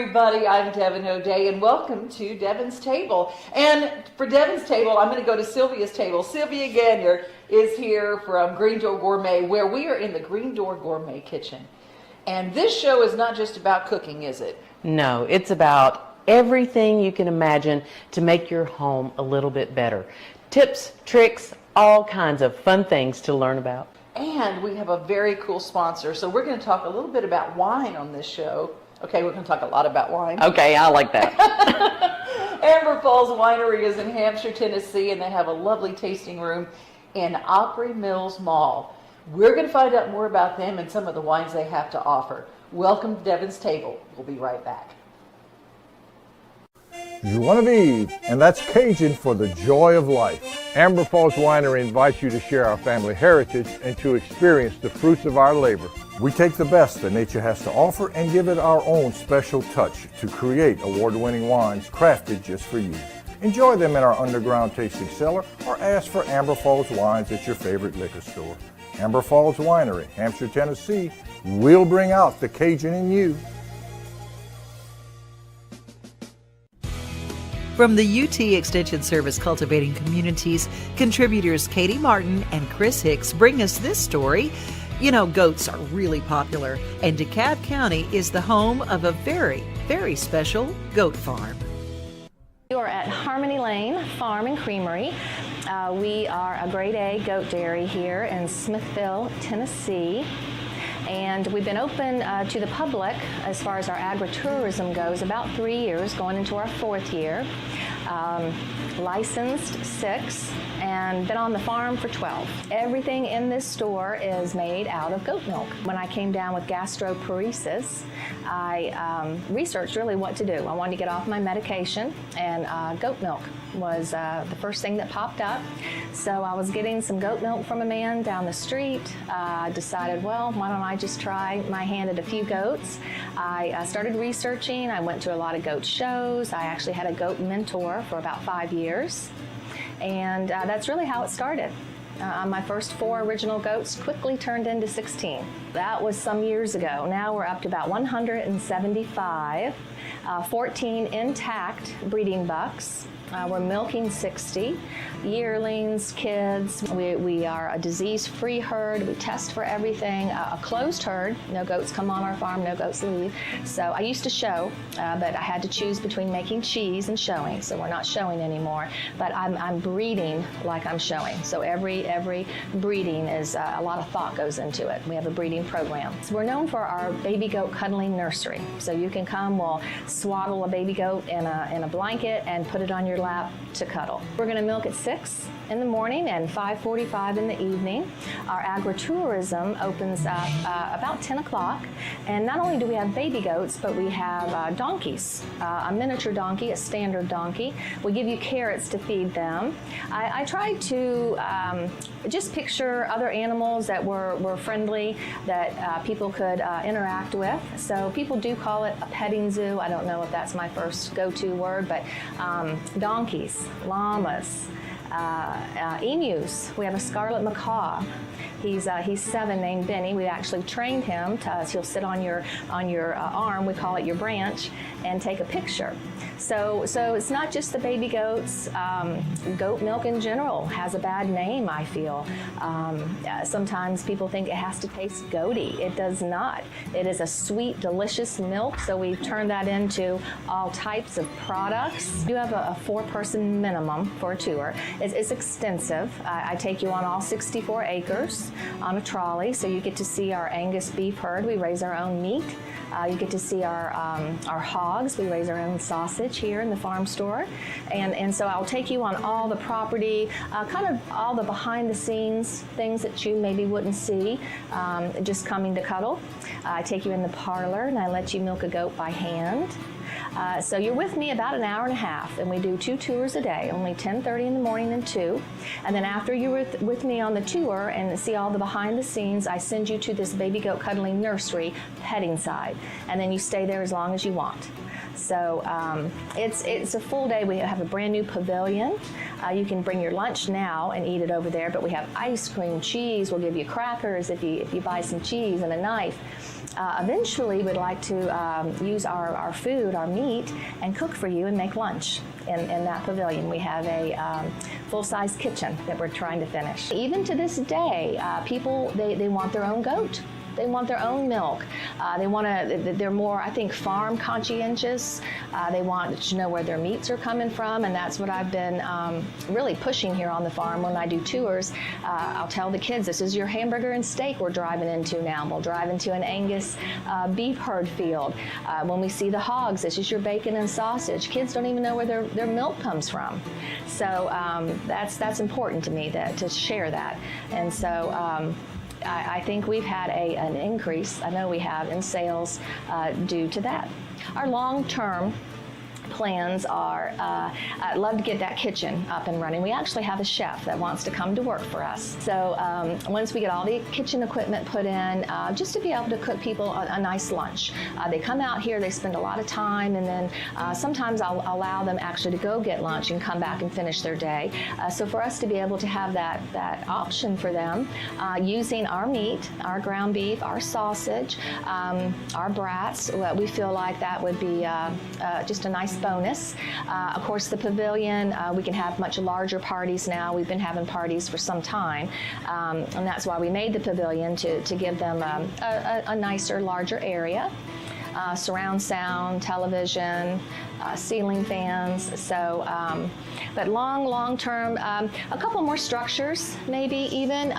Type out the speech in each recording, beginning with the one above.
everybody, I'm Devon O'Day, and welcome to Devon's Table. And for Devon's Table, I'm going to go to Sylvia's table. Sylvia Gagnier is here from Green Door Gourmet, where we are in the Green Door Gourmet kitchen. And this show is not just about cooking, is it? No, it's about everything you can imagine to make your home a little bit better. Tips, tricks, all kinds of fun things to learn about. And we have a very cool sponsor, so we're going to talk a little bit about wine on this show. Okay, we're going to talk a lot about wine. Okay, I like that. Amber Falls Winery is in Hampshire, Tennessee, and they have a lovely tasting room in Opry Mills Mall. We're going to find out more about them and some of the wines they have to offer. Welcome to Devon's Table. We'll be right back. Joie de vivre, and that's Cajun for the joy of life. Amber Falls Winery invites you to share our family heritage and to experience the fruits of our labor. We take the best that nature has to offer and give it our own special touch to create award-winning wines crafted just for you. Enjoy them in our underground tasting cellar or ask for Amber Falls wines at your favorite liquor store. Amber Falls Winery, Hampshire, Tennessee. We'll bring out the Cajun in you. From the UT Extension Service Cultivating Communities, contributors Katie Martin and Chris Hicks bring us this story. You know, goats are really popular, and DeKalb County is the home of a very, very special goat farm. We are at Harmony Lane Farm and Creamery. We are a grade A goat dairy here in Smithville, Tennessee. And we've been open to the public as far as our agritourism goes about 3 years, going into our 4th year. Licensed 6 and been on the farm for 12. Everything in this store is made out of goat milk. When I came down with gastroparesis, I researched really what to do. I wanted to get off my medication, and goat milk was the first thing that popped up. So I was getting some goat milk from a man down the street. I decided, well, why don't I just try my hand at a few goats. I started researching. I went to a lot of goat shows. I actually had a goat mentor for about 5 years. And that's really how it started. My first 4 original goats quickly turned into 16. That was some years ago. Now we're up to about 175, 14 intact breeding bucks. We're milking 60 yearlings, kids. We are a disease-free herd. We test for everything. A closed herd. No goats come on our farm, no goats leave. So I used to show, but I had to choose between making cheese and showing. So we're not showing anymore. But I'm breeding like I'm showing. So every breeding is a lot of thought goes into it. We have a breeding program. So we're known for our baby goat cuddling nursery. So you can come, we'll swaddle a baby goat in a blanket and put it on your lap to cuddle. We're going to milk at 6 in the morning and 5:45 in the evening. Our agritourism opens up about 10 o'clock. And not only do we have baby goats, but we have donkeys, a miniature donkey, a standard donkey. We give you carrots to feed them. I tried to just picture other animals that were friendly, that people could interact with. So people do call it a petting zoo. I don't know if that's my first go-to word, but donkeys, llamas, emus. We have a scarlet macaw. He's 7, named Benny. We actually trained him to, he'll sit on your arm, we call it your branch, and take a picture. So it's not just the baby goats. Goat milk in general has a bad name, I feel. Sometimes people think it has to taste goaty. It does not. It is a sweet, delicious milk, so we've turned that into all types of products. We do have a 4-person minimum for a tour. It's extensive. I take you on all 64 acres on a trolley, so you get to see our Angus beef herd. We raise our own meat. You get to see our hogs. We raise our own sausage here in the farm store. And so I'll take you on all the property, kind of all the behind the scenes things that you maybe wouldn't see just coming to cuddle. I take you in the parlor and I let you milk a goat by hand. So you're with me about an hour and a half, and we do 2 tours a day, only 10:30 in the morning and 2. And then after you're with me on the tour and see all the behind the scenes, I send you to this baby goat cuddling nursery petting side, and then you stay there as long as you want. So it's a full day. We have a brand new pavilion. You can bring your lunch now and eat it over there, but we have ice cream, cheese. We'll give you crackers if you buy some cheese and a knife. Eventually, we'd like to use our food, our meat, and cook for you and make lunch in that pavilion. We have a full-size kitchen that we're trying to finish. Even to this day, people, they want their own goat. They want their own milk. They're more, I think, farm conscientious. They want to know where their meats are coming from, and that's what I've been really pushing here on the farm. When I do tours, I'll tell the kids, this is your hamburger and steak we're driving into now. We'll drive into an Angus beef herd field. When we see the hogs, this is your bacon and sausage. Kids don't even know where their milk comes from. So that's important to me to share that. And so I think we've had an increase, I know we have, in sales due to that. Our long-term plans are, I'd love to get that kitchen up and running. We actually have a chef that wants to come to work for us. So once we get all the kitchen equipment put in, just to be able to cook people a nice lunch. They come out here, they spend a lot of time, and then sometimes I'll allow them actually to go get lunch and come back and finish their day. So for us to be able to have that option for them, using our meat, our ground beef, our sausage, our brats, we feel like that would be just a nice bonus. Of course, the pavilion, we can have much larger parties now. We've been having parties for some time, and that's why we made the pavilion to give them a nicer, larger area. Surround sound, television, ceiling fans. So, but long term, a couple more structures, maybe even.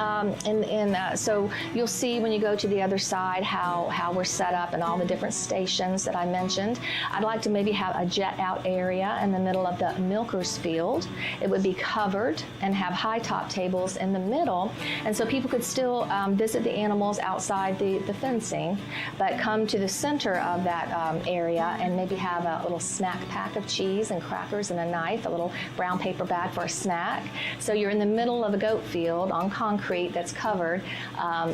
So you'll see when you go to the other side how we're set up and all the different stations that I mentioned. I'd like to maybe have a jet out area in the middle of the milkers field. It would be covered and have high top tables in the middle, and so people could still visit the animals outside the fencing, but come to the center of that area and maybe have a little snack pack of cheese and crackers and a knife, a little brown paper bag for a snack. So you're in the middle of a goat field on concrete that's covered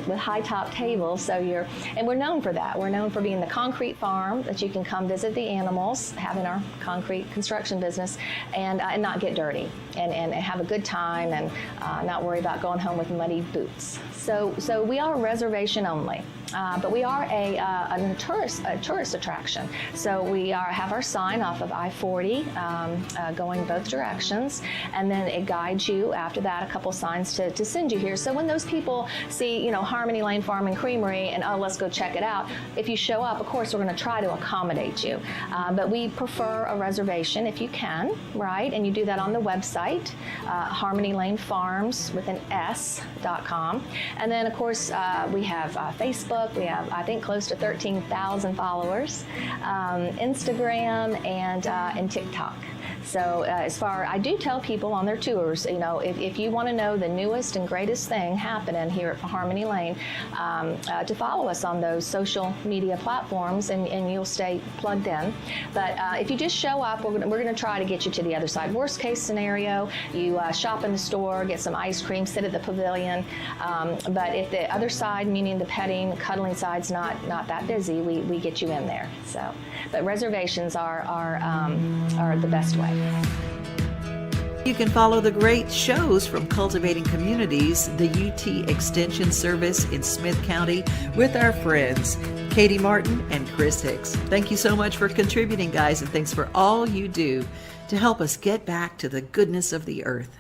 with high top tables. And we're known for that. We're known for being the concrete farm that you can come visit the animals, having our concrete construction business, and not get dirty and have a good time and not worry about going home with muddy boots. So we are reservation only. But we are a tourist attraction. So we have our sign off of I-40 going both directions, and then it guides you after that, a couple signs to send you here. So when those people see, Harmony Lane Farm and Creamery and, oh, let's go check it out, if you show up, of course, we're going to try to accommodate you. But we prefer a reservation if you can, right? And you do that on the website, Harmony Lane Farms with an S.com. And then, of course, we have Facebook. We have, I think, close to 13,000 followers, Instagram, and TikTok. So I do tell people on their tours, if you want to know the newest and greatest thing happening here at Harmony Lane, to follow us on those social media platforms, and you'll stay plugged in. But if you just show up, we're going to try to get you to the other side. Worst case scenario, you shop in the store, get some ice cream, sit at the pavilion. But if the other side, meaning the petting, cuddling side's not that busy, we get you in there. So, but reservations are the best way. You can follow the great shows from Cultivating Communities, the UT Extension Service in Smith County, with our friends Katie Martin and Chris Hicks. Thank you so much for contributing, guys, and thanks for all you do to help us get back to the goodness of the earth.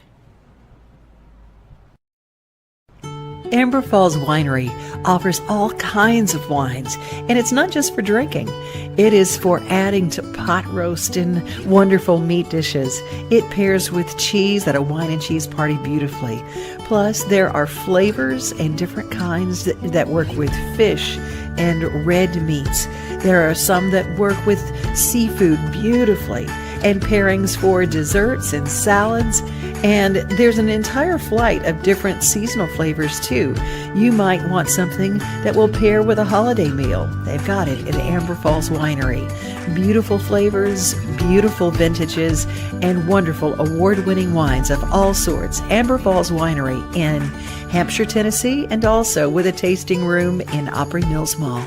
Amber Falls Winery offers all kinds of wines, and it's not just for drinking. It is for adding to pot roast and wonderful meat dishes. It pairs with cheese at a wine and cheese party beautifully. Plus, there are flavors and different kinds that work with fish and red meats. There are some that work with seafood beautifully, and pairings for desserts and salads. And there's an entire flight of different seasonal flavors too. You might want something that will pair with a holiday meal. They've got it at Amber Falls Winery. Beautiful flavors, beautiful vintages, and wonderful award-winning wines of all sorts. Amber Falls Winery in Hampshire, Tennessee, and also with a tasting room in Opry Mills Mall.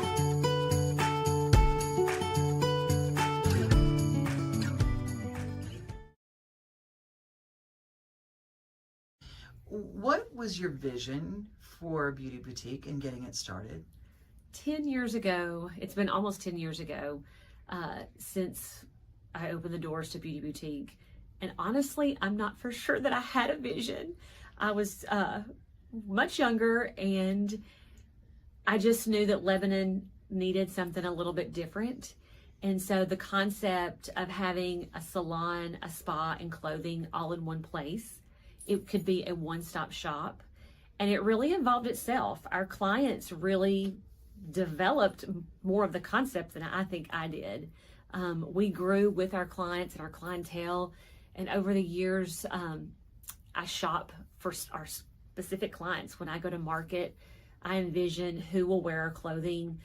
What was your vision for Beauty Boutique and getting it started? 10 years ago, it's been almost 10 years ago since I opened the doors to Beauty Boutique. And honestly, I'm not for sure that I had a vision. I was much younger, and I just knew that Lebanon needed something a little bit different. And so the concept of having a salon, a spa, and clothing all in one place, it could be a one-stop shop. And it really involved itself. Our clients really developed more of the concept than I think I did. We grew with our clients and our clientele. And over the years, I shop for our specific clients. When I go to market, I envision who will wear our clothing,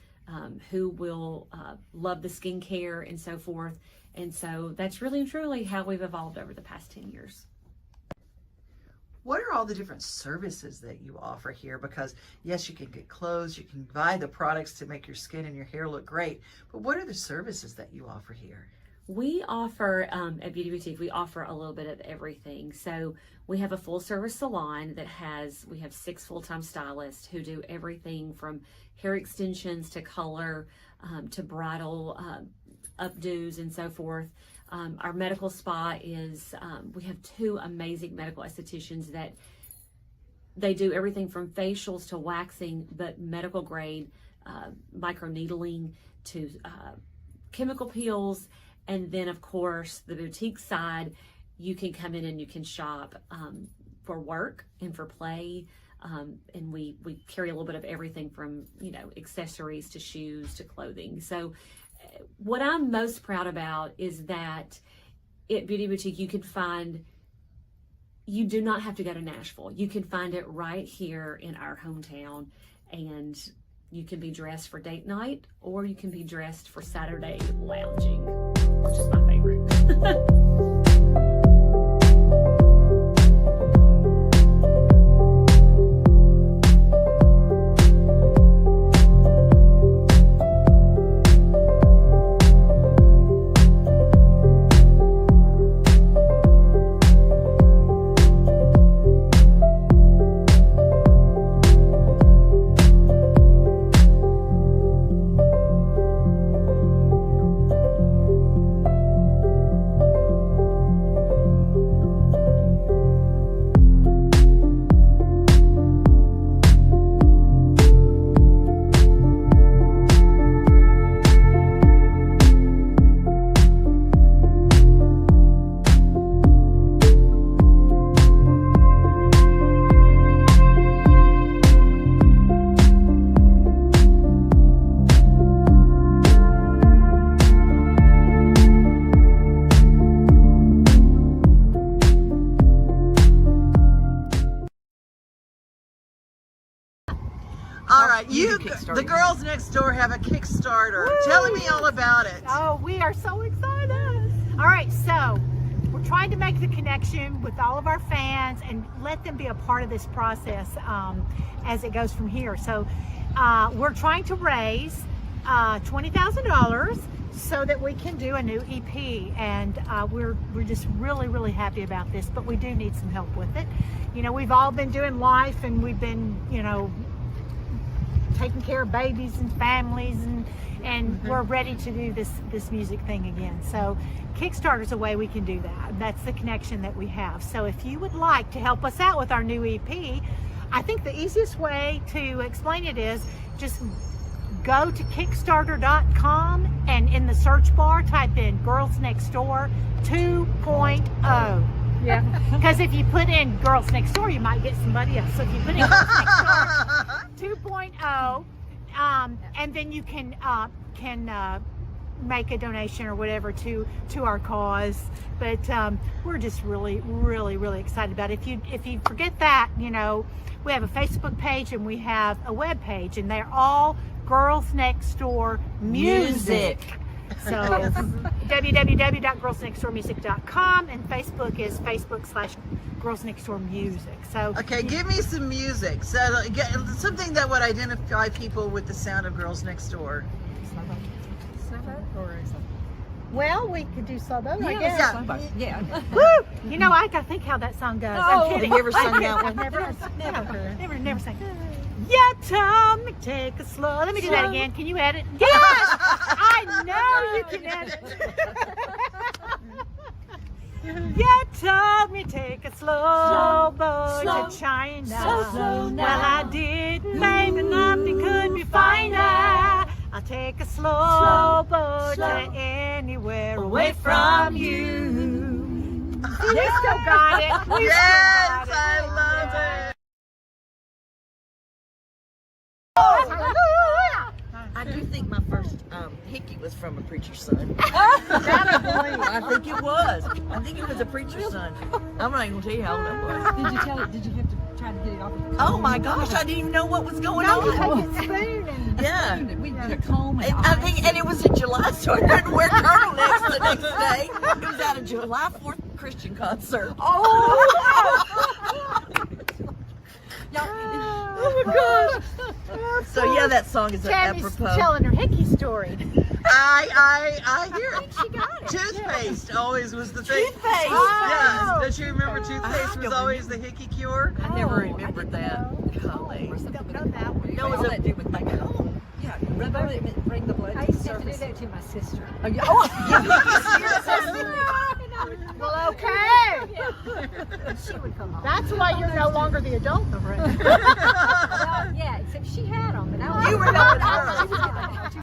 who will love the skincare and so forth. And so that's really and truly how we've evolved over the past 10 years. What are all the different services that you offer here? Because yes, you can get clothes, you can buy the products to make your skin and your hair look great, but what are the services that you offer here? We offer, at Beauty Boutique, we offer a little bit of everything. So we have a full service salon we have 6 full-time stylists who do everything from hair extensions to color, to bridal updos and so forth. Our medical spa is, we have 2 amazing medical estheticians that they do everything from facials to waxing, but medical grade, microneedling to chemical peels. And then, of course, the boutique side, you can come in and you can shop for work and for play. And we carry a little bit of everything from, accessories to shoes to clothing. So what I'm most proud about is that at Beauty Boutique, you do not have to go to Nashville. You can find it right here in our hometown, and you can be dressed for date night, or you can be dressed for Saturday lounging, which is my favorite. All right, the girls next door have a Kickstarter. Woo! Tell me all about it. Oh, we are so excited. All right, so we're trying to make the connection with all of our fans and let them be a part of this process as it goes from here. So we're trying to raise $20,000 so that we can do a new EP, and we're just really happy about this, but we do need some help with it. We've all been doing life, and we've been taking care of babies and families, and we're ready to do this music thing again. So Kickstarter's a way we can do that. That's the connection that we have. So if you would like to help us out with our new EP, I think the easiest way to explain it is just go to Kickstarter.com and in the search bar type in Girls Next Door 2.0. Yeah. Because if you put in Girls Next Door, you might get somebody else. So if you put in Girls Next Door 2.0, and then you can make a donation or whatever to our cause. But we're just really excited about it. If you forget that, we have a Facebook page and we have a web page, and they're all Girls Next Door Music. So www.girlsnextdoormusic.com, and Facebook is Facebook/Girls Next Door Music. So okay, give me some music. So something that would identify people with the sound of Girls Next Door. Well, we could do slow boat, I guess. Yeah. Woo! You know, I gotta think how that song goes. I'm kidding. Have you ever sung that one? Never sang. Yeah, Tom, take a slow. Let me do that again. Can you edit? Yes! I know you can edit. Yeah, told me take a slow boat to China. Well, I didn't, baby, nothing could be finer. I'll take a slow boat to anywhere away from you. You still got it. Yes, I love it. I do think my first hickey was from a preacher's son. I think it was. I think it was a preacher's son. I'm not even gonna tell you how old I was. Did you tell it? Did you have to try to get it off? Oh my gosh, I didn't even know what was going on. Yeah. We did a comb and I think, and it was in July, so I couldn't wear turtlenecks the next day. It was at a July 4th Christian concert. Oh my gosh. So yeah, that song is Tammy's apropos. telling her hickey story. I hear it. She got it. Toothpaste always was the thing. Toothpaste. Yeah. Don't you remember toothpaste was always the hickey cure? I never remembered that. Golly. Don't know that one. No, was that do with like Yeah, rub on it and bring the blood. I used to have to do that to my sister. Well, okay. She would come home. That's why you're no longer the adult in the room. Well, yeah, except she had them, but I was. You were not her.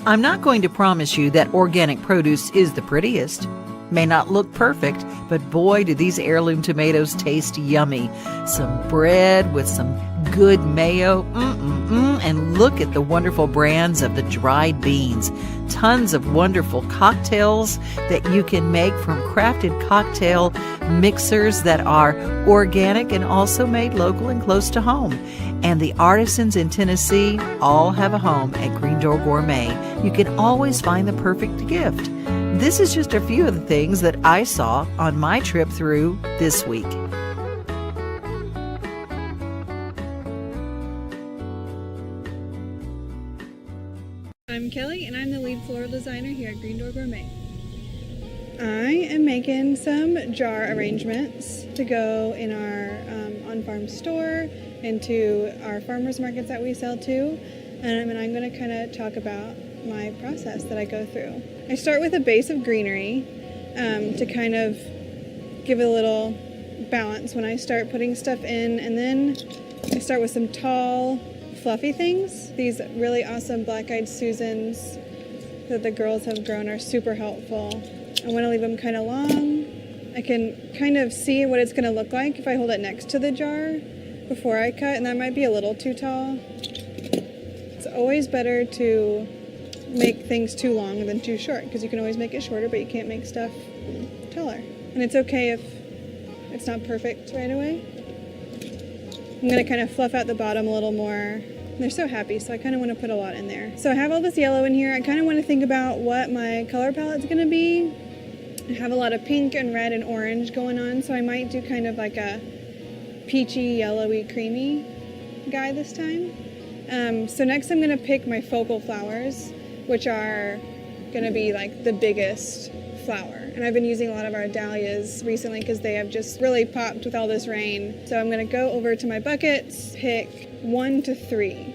I'm not going to promise you that organic produce is the prettiest. May not look perfect, but boy, do these heirloom tomatoes taste yummy. Some bread with some good mayo, and look at the wonderful brands of the dried beans. Tons of wonderful cocktails that you can make from crafted cocktail mixers that are organic and also made local and close to home. And the artisans in Tennessee all have a home at Green Door Gourmet. You can always find the perfect gift. This is just a few of the things that I saw on my trip through this week. I'm Kelly, and I'm the lead floral designer here at Green Door Gourmet. I am making some jar arrangements to go in our on-farm store, into our farmers markets that we sell to, and I'm going to kind of talk about my process that I go through. I start with a base of greenery to kind of give it a little balance when I start putting stuff in, and then I start with some tall, fluffy things. These really awesome black-eyed Susans that the girls have grown are super helpful. I want to leave them kind of long. I can kind of see what it's going to look like if I hold it next to the jar before I cut, and that might be a little too tall. It's always better to make things too long than too short, because you can always make it shorter, but you can't make stuff taller. And it's okay if it's not perfect right away. I'm gonna kind of fluff out the bottom a little more. They're so happy, so I kind of want to put a lot in there. So I have all this yellow in here. I kind of want to think about what my color palette's gonna be. I have a lot of pink and red and orange going on, so I might do kind of like a peachy, yellowy, creamy guy this time. So next I'm gonna pick my focal flowers, which are gonna be like the biggest flower. And I've been using a lot of our dahlias recently because they have just really popped with all this rain. So I'm gonna go over to my buckets, pick 1 to 3,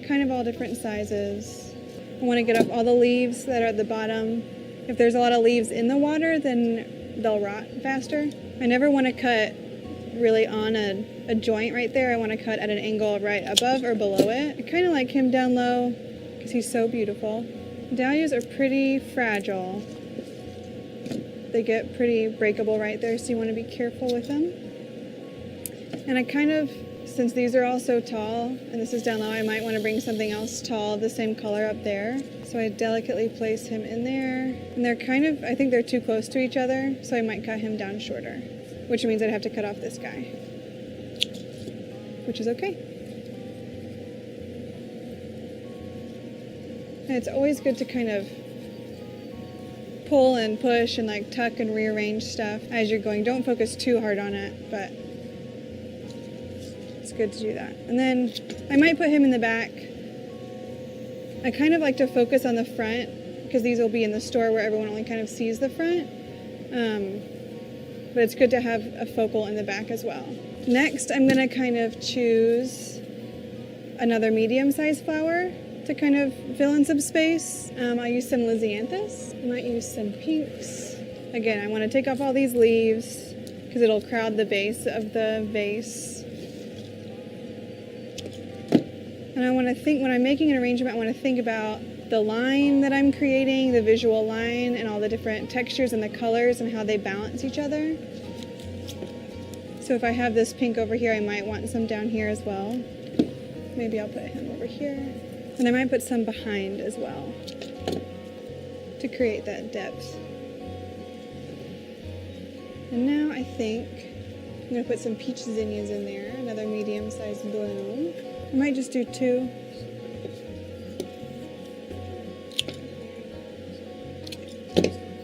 kind of all different sizes. I wanna get off all the leaves that are at the bottom. If there's a lot of leaves in the water, then they'll rot faster. I never wanna cut really on a joint right there. I wanna cut at an angle right above or below it. I kinda like him down low because he's so beautiful. Dahlias are pretty fragile. They get pretty breakable right there, so you want to be careful with them. And I kind of, since these are all so tall, and this is down low, I might want to bring something else tall of the same color up there. So I delicately place him in there. And they're kind of, I think they're too close to each other, so I might cut him down shorter, which means I'd have to cut off this guy, which is okay. And it's always good to kind of pull and push and like tuck and rearrange stuff as you're going. Don't focus too hard on it, but it's good to do that. And then I might put him in the back. I kind of like to focus on the front because these will be in the store where everyone only kind of sees the front. But it's good to have a focal in the back as well. Next, I'm gonna kind of choose another medium-sized flower to kind of fill in some space. I'll use some Lysianthus. I might use some pinks. Again, I want to take off all these leaves because it'll crowd the base of the vase. And I want to think, when I'm making an arrangement, I want to think about the line that I'm creating, the visual line, and all the different textures and the colors and how they balance each other. So if I have this pink over here, I might want some down here as well. Maybe I'll put him over here. And I might put some behind as well to create that depth. And now I think I'm going to put some peach zinnias in there, another medium-sized bloom. I might just do 2.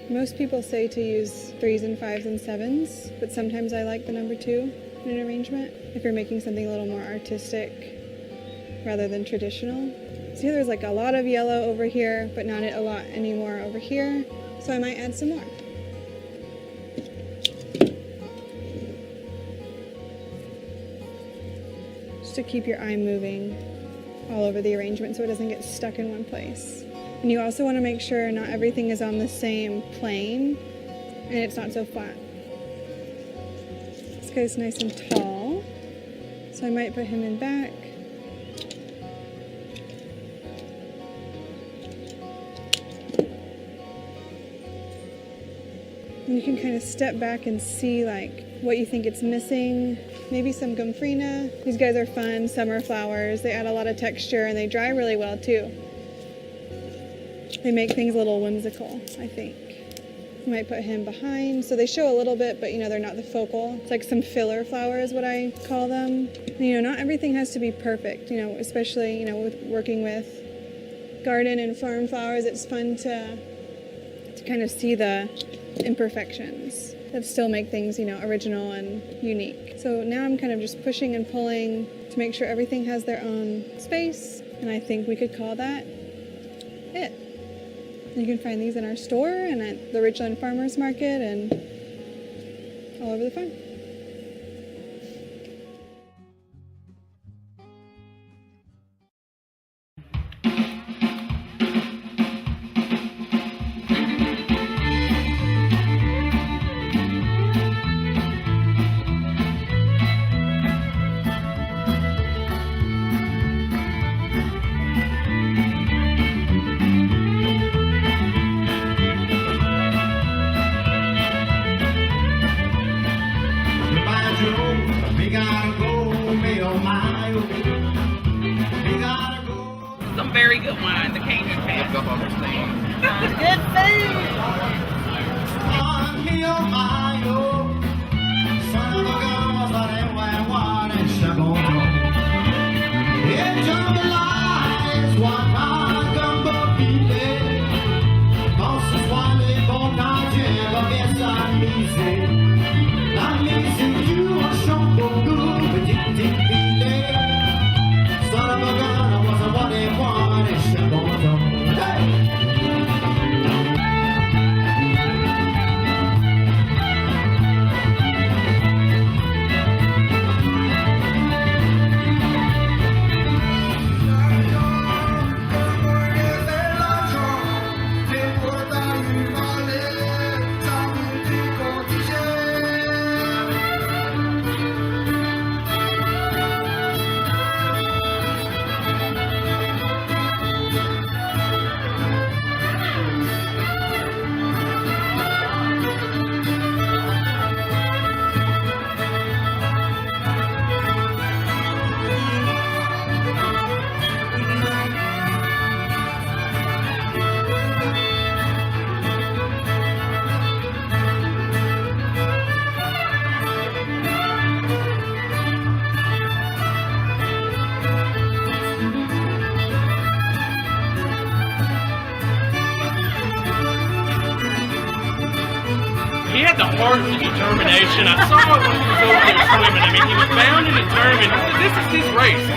Most people say to use 3s and 5s and 7s, but sometimes I like the number 2 in an arrangement if you're making something a little more artistic rather than traditional. See, there's like a lot of yellow over here, but not a lot anymore over here. So I might add some more. Just to keep your eye moving all over the arrangement so it doesn't get stuck in one place. And you also want to make sure not everything is on the same plane and it's not so flat. This guy's nice and tall, so I might put him in back. And you can kind of step back and see like what you think it's missing. Maybe some gomphrena. These guys are fun, summer flowers. They add a lot of texture and they dry really well too. They make things a little whimsical, I think. You might put him behind. So they show a little bit, but you know, they're not the focal. It's like some filler flowers, what I call them. You know, not everything has to be perfect, you know, especially, you know, with working with garden and farm flowers, it's fun to kind of see the imperfections that still make things, you know, original and unique. So now I'm kind of just pushing and pulling to make sure everything has their own space, and I think we could call that it. You can find these in our store and at the Richland Farmers Market and all over the farm. Some very good wine, the Cajun Fest. Good food. Son of a gun, had the heart and the determination. I saw it when he was over there swimming. I mean, he was bound and determined. This is his race.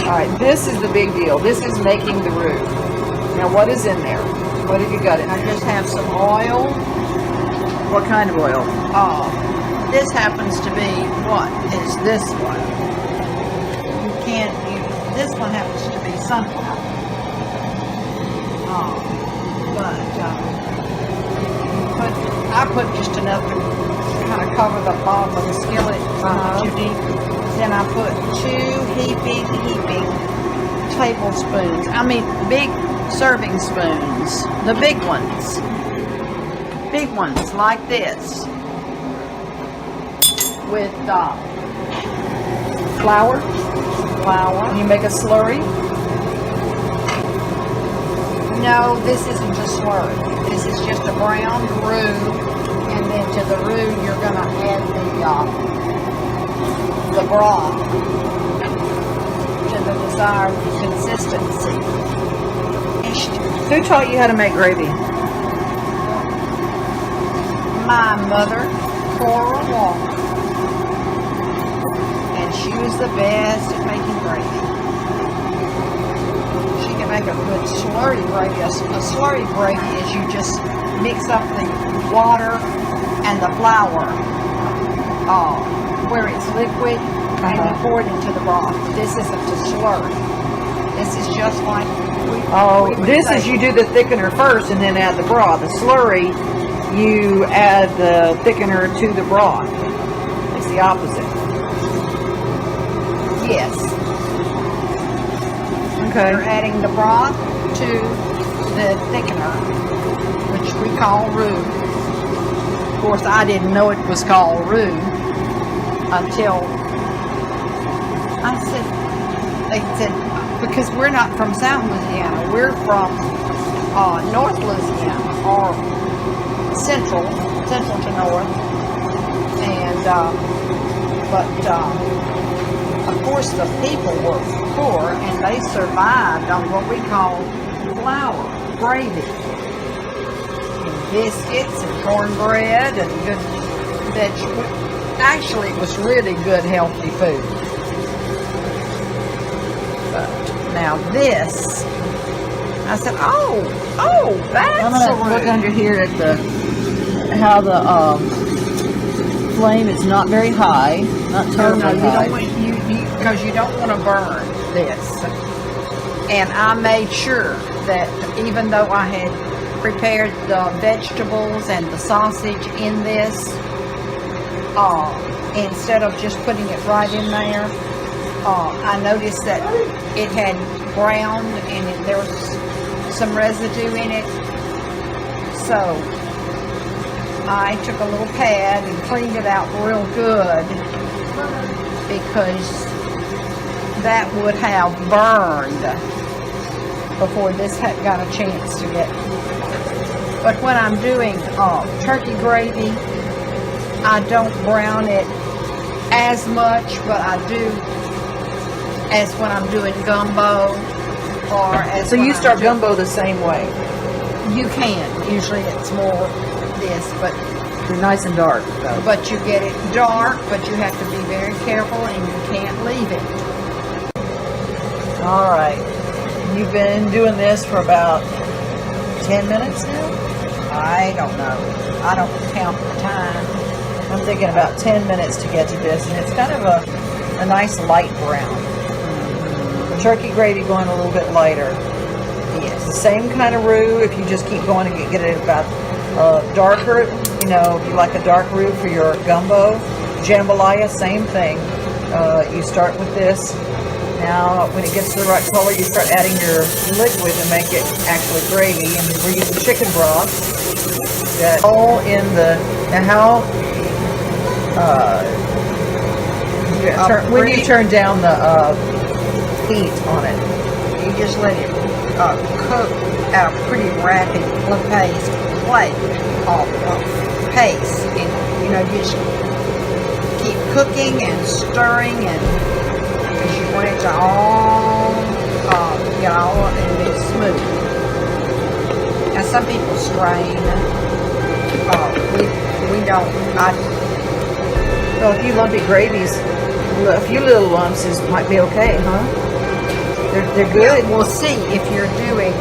All right, this is the big deal. This is making the roux. Now, what is in there? What have you got in I there? just have some oil. What kind of oil? This happens to be, what is this one? You can't use, this one happens to be sunflower. I put just enough to kind of cover the bottom of the skillet, not too deep. Then I put 2 heaping tablespoons. I mean, big serving spoons. The big ones. Big ones like this. With Flour? flour. You make a slurry? No, this isn't a slurry. This is just a brown roux, and then to the roux you're going to add the broth to the desired consistency. Who taught you how to make gravy? My mother, Cora Walker, and she was the best at making gravy. She can make a good slurry gravy. A slurry gravy is you just mix up the water and the flour where it's liquid and you pour it into the broth. This isn't a slurry. This is just like This is you do the thickener first and then add the broth. The slurry, you add the thickener to the broth. It's the opposite. Yes. Okay. You're adding the broth to the thickener, which we call roux. Of course, I didn't know it was called roux until they said, because we're not from South Louisiana, we're from North Louisiana, or central to north, and of course the people were poor and they survived on what we call flour, gravy, and biscuits and cornbread and good vegetables. Actually, it was really good, healthy food. But now this, I said, that's I'm gonna look under here at how the flame is not very high, not terribly high. You don't want because you don't want to burn this. And I made sure that even though I had prepared the vegetables and the sausage in this, instead of just putting it right in there, I noticed that it had browned and there was some residue in it. So I took a little pad and cleaned it out real good, because that would have burned before this had got a chance to get. But when I'm doing turkey gravy, I don't brown it as much, but I do as when I'm doing gumbo, or as So you when I'm start doing- gumbo the same way. You can. Usually it's more this, but You're nice and dark, though. but you get it dark, but you have to be very careful and you can't leave it. All right. You've been doing this for about 10 minutes now? I don't know. I don't count the time. I'm thinking about 10 minutes to get to this, and it's kind of a nice light brown. The turkey gravy going a little bit lighter. Yes. The same kind of roux, if you just keep going and get it about darker, if you like a dark roux for your gumbo. Jambalaya, same thing. You start with this. Now, when it gets to the right color, you start adding your liquid to make it actually gravy. And we're using chicken broth. That all in the, now how, when you turn down the heat on it? You just let it cook at a pretty rapid pace, and you know, you just keep cooking and stirring, and because you want it to all get all and be smooth. Now some people strain. We don't. Well, a few lumpy gravies, a few little lumps might be okay, huh? They're good. Yeah, we'll see if you're doing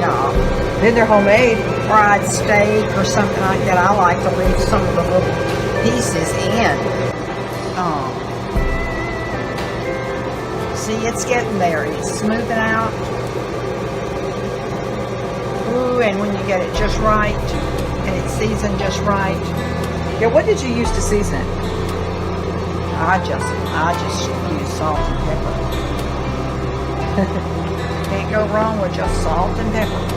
then they're homemade. fried steak or something like that. I like to leave some of the little pieces in. See, it's getting there. It's smoothing out. Ooh, and when you get it just right, and it's seasoned just right. Yeah, what did you use to season it? I just use salt and pepper. Can't go wrong with just salt and pepper.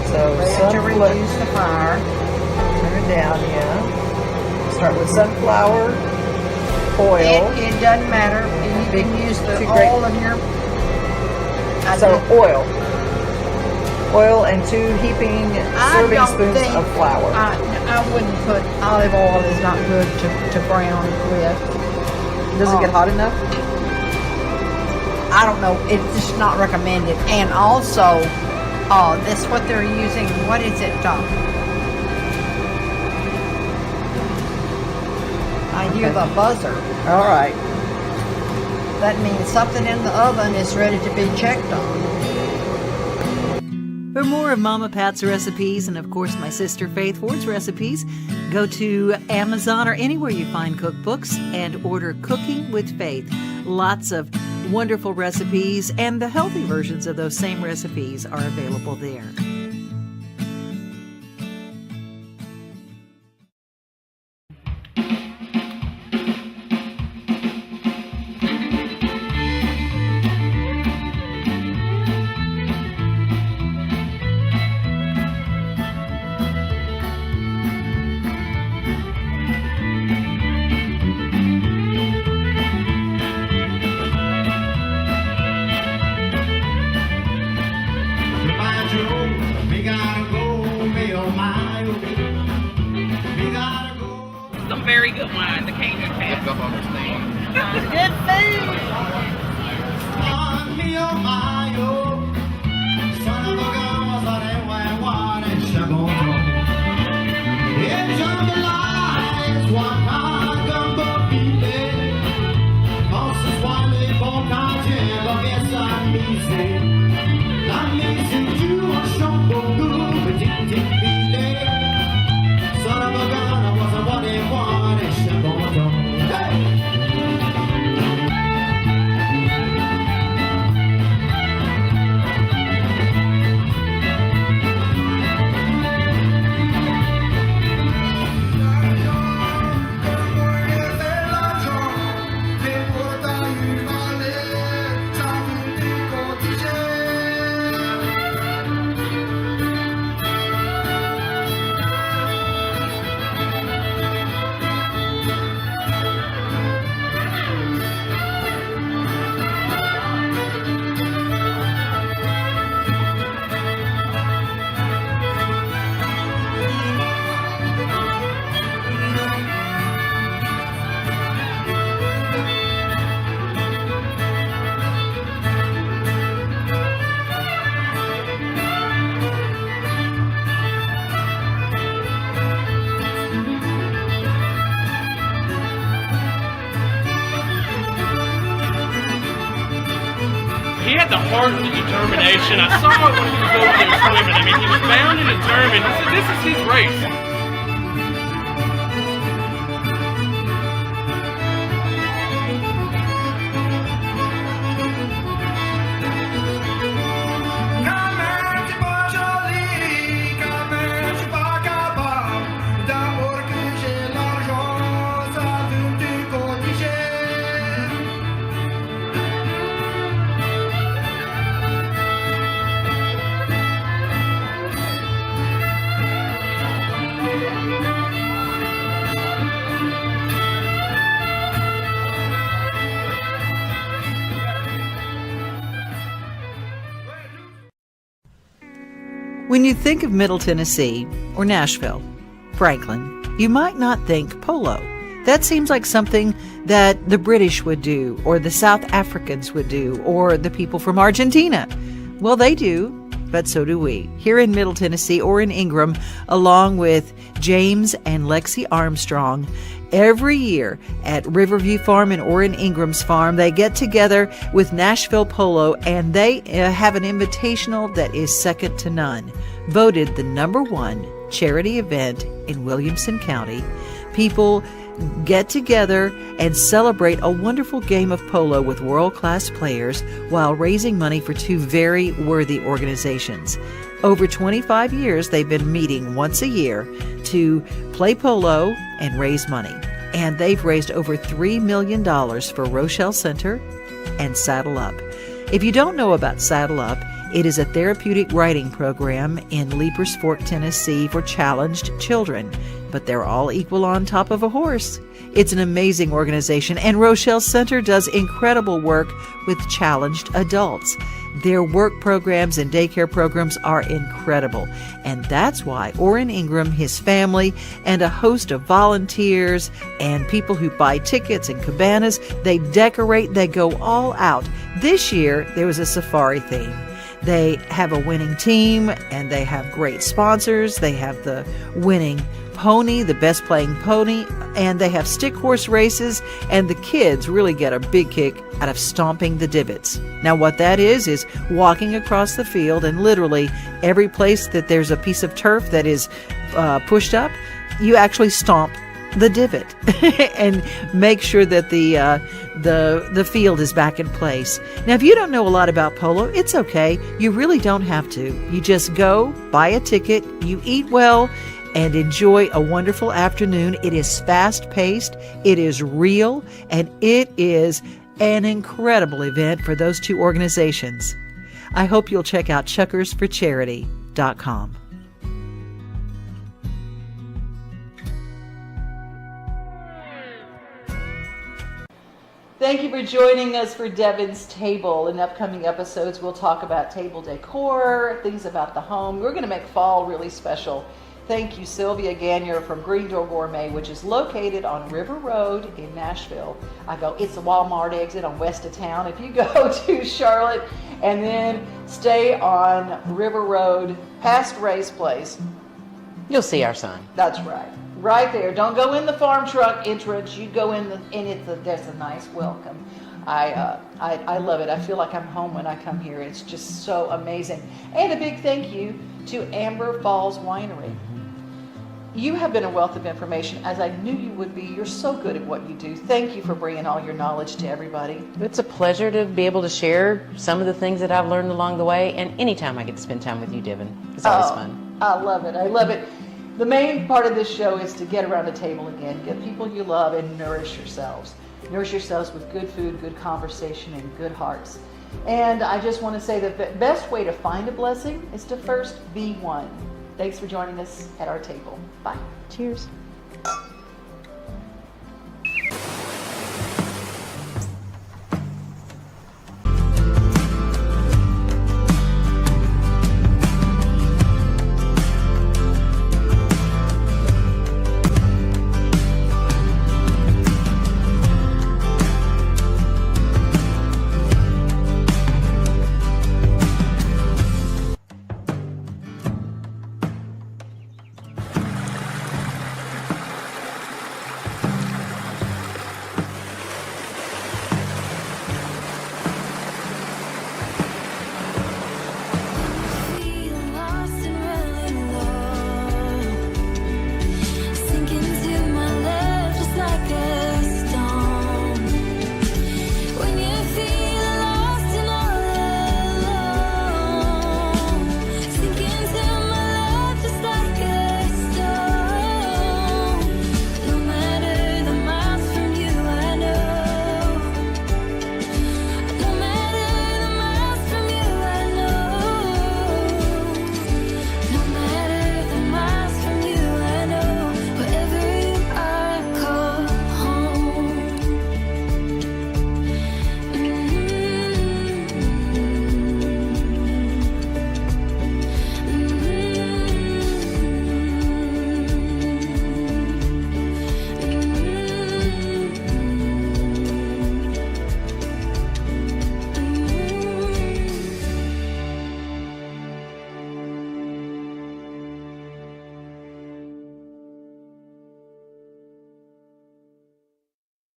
So Ready to reduce the fire. Turn it down, yeah. Start with sunflower oil. It doesn't matter. You can use all of your. Oil and 2 heaping serving spoons of flour. I wouldn't put olive oil. Is not good to brown with. Does it get hot enough? I don't know. It's just not recommended. And also, this what they're using. What is it? I hear the buzzer. All right. That means something in the oven is ready to be checked on. For more of Mama Pat's recipes and, of course, my sister Faith Ford's recipes, go to Amazon or anywhere you find cookbooks and order Cooking with Faith. Lots of wonderful recipes, and the healthy versions of those same recipes are available there. Some very good wine, the Cajun Fest. Good food. He had the heart and the determination. I saw it when he was over there swimming. I mean, he was bound and determined. He said, this is his race. When you think of Middle Tennessee or Nashville, Franklin, you might not think polo. That seems like something that the British would do, or the South Africans would do, or the people from Argentina. Well, they do, but so do we. Here in Middle Tennessee or in Ingram, along with James and Lexi Armstrong, every year at Riverview Farm and Orrin Ingram's farm, they get together with Nashville Polo, and they have an invitational that is second to none. Voted the #1 charity event in Williamson County. People get together and celebrate a wonderful game of polo with world-class players while raising money for two very worthy organizations. Over 25 years, they've been meeting once a year to play polo and raise money. And they've raised over $3 million for Rochelle Center and Saddle Up. If you don't know about Saddle Up, it is a therapeutic riding program in Leapers Fork, Tennessee for challenged children, but they're all equal on top of a horse. It's an amazing organization, and Rochelle Center does incredible work with challenged adults. Their work programs and daycare programs are incredible, and that's why Orrin Ingram, his family, and a host of volunteers and people who buy tickets and cabanas, they decorate, they go all out. This year, there was a safari theme. They have a winning team, and they have great sponsors. They have the winning pony, the best playing pony, and they have stick horse races, and the kids really get a big kick out of stomping the divots. Now what that is walking across the field, and literally every place that there's a piece of turf that is pushed up, you actually stomp the divot and make sure that the field is back in place. Now, if you don't know a lot about polo, it's okay. You really don't have to. You just go, buy a ticket, you eat well, and enjoy a wonderful afternoon. It is fast-paced, it is real, and it is an incredible event for those two organizations. I hope you'll check out chuckersforcharity.com. Thank you for joining us for Devon's Table. In upcoming episodes, we'll talk about table decor, things about the home. We're going to make fall really special. Thank you, Sylvia Gagnier from Green Door Gourmet, which is located on River Road in Nashville. It's the Walmart exit on west of town. If you go to Charlotte and then stay on River Road past Ray's Place, You'll see our sign. That's right. Right there. Don't go in the farm truck entrance. You go in there's a nice welcome. I love it. I feel like I'm home when I come here. It's just so amazing. And a big thank you to Amber Falls Winery. You have been a wealth of information, as I knew you would be. You're so good at what you do. Thank you for bringing all your knowledge to everybody. It's a pleasure to be able to share some of the things that I've learned along the way, and anytime I get to spend time with you, Devon, it's always fun. I love it. I love it. The main part of this show is to get around the table again, get people you love, and nourish yourselves. Nourish yourselves with good food, good conversation, and good hearts. And I just want to say that the best way to find a blessing is to first be one. Thanks for joining us at our table. Bye. Cheers.